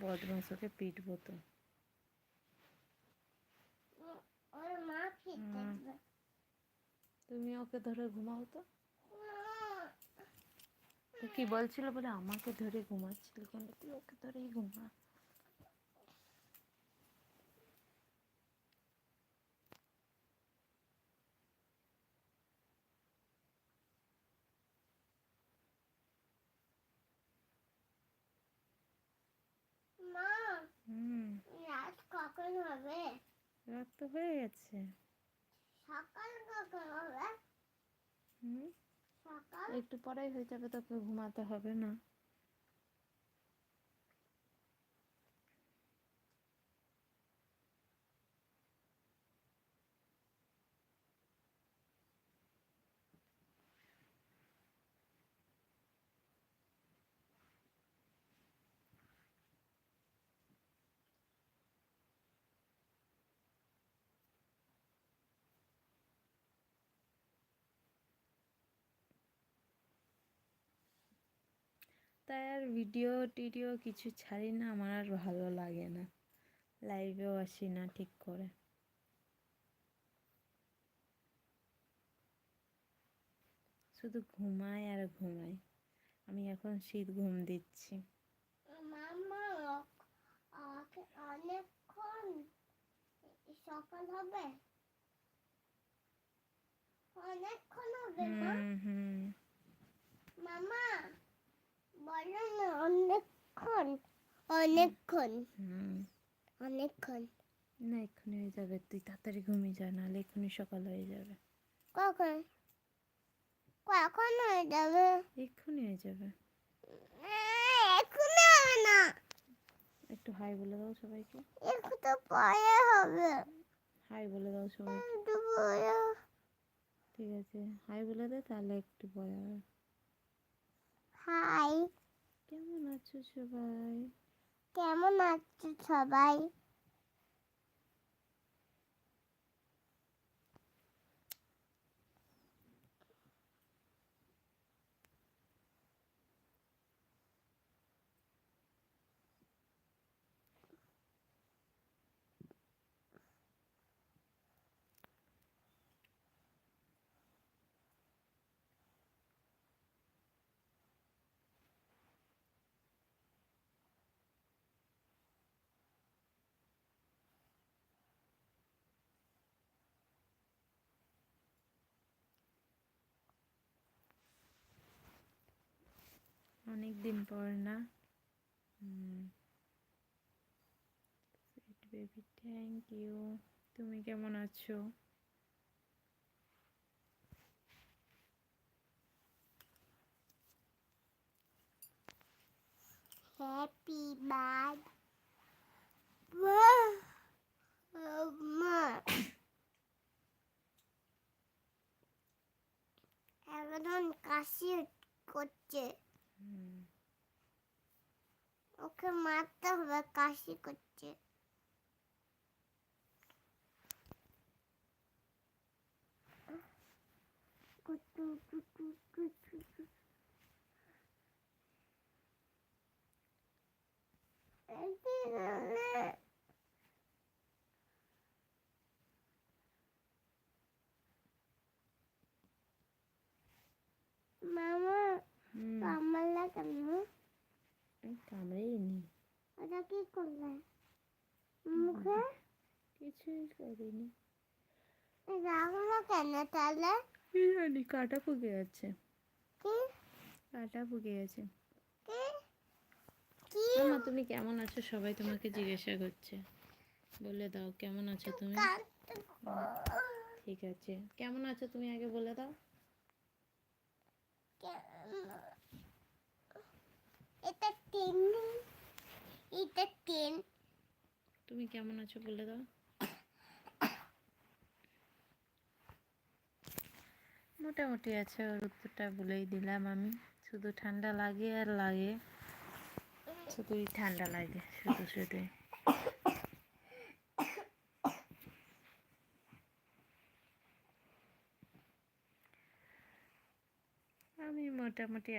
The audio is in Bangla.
বদমাস, ওকে পিটবো তো। তুমি ওকে ধরে ঘুমাও তো। কি বলছিল বলে আমাকে ধরে ঘুমাচ্ছিল, কিন্তু তুই ওকে ধরেই ঘুমা। রাত কখন হবে? রাত তো হয়ে গেছে। সকাল কখন হবে? সকাল একটু পরেই হয়ে যাবে, তোকে ঘুমাতে হবে না। তাই আর ভিডিও টিডিও কিছু ছাড়ি না, আমার আর ভালো লাগে না। লাইভেও আসি না ঠিক করে। শুধু ঘুমাই আর ঘুমাই। আমি এখন শীত ঘুম দিচ্ছি। মামা অনেকক্ষণ সকাল হবে, অনেকক্ষণ হবে না? মামা বলো না, অনেকক্ষণ অনেকক্ষণ অনেকক্ষণ। না, এক্ষুনি হয়ে যাবে, তুই তাড়াতাড়ি ঘুমিয়ে যা, নাহলে এক্ষুনি সকাল হয়ে যাবে। কখন কখন হয়ে যাবে? এক্ষুনি হয়ে যাবে। এখনই হবে না। একটু হাই বলে দাও সবাইকে। একটু তো পরে হবে। হাই বলে দাও সবাইকে। একটু পরে। ঠিক আছে, হাই বলে দে, তাহলে একটু পরে হবে। হাই, কেমন আছো সবাই? কেমন আছো সবাই? অনেক দিন পর না। Baby, thank you. তুমি কেমন আছো? হ্যাপি বার্থডে মা। একজন কাশি করছে, ওকে মারতে হবে, কাশি করছে। মামা কামড়ালে কেন? কামড়েই নি। ওটা কি করলে মুখে? কিছুই করিনি। রাখলো কেন তাহলে? কি জানি, কাটা ফুকে গেছে। কি কাটা ফুকে গেছে। কি কি? মামা, তুমি কেমন আছো? সবাই তোমাকে জিজ্ঞাসা করছে। বলে দাও কেমন আছো তুমি। ঠিক আছে, কেমন আছো তুমি আগে বলে দাও। এটা তিন, এটা তিন। তুমি কেমন আছো বলে দাও। মোটামুটি আছে, ওর উত্তরটা বলেই দিলাম আমি। শুধু ঠান্ডা লাগে আর লাগে, শুধুই ঠান্ডা লাগে, শুধু শুধুই। আমি মোটামুটি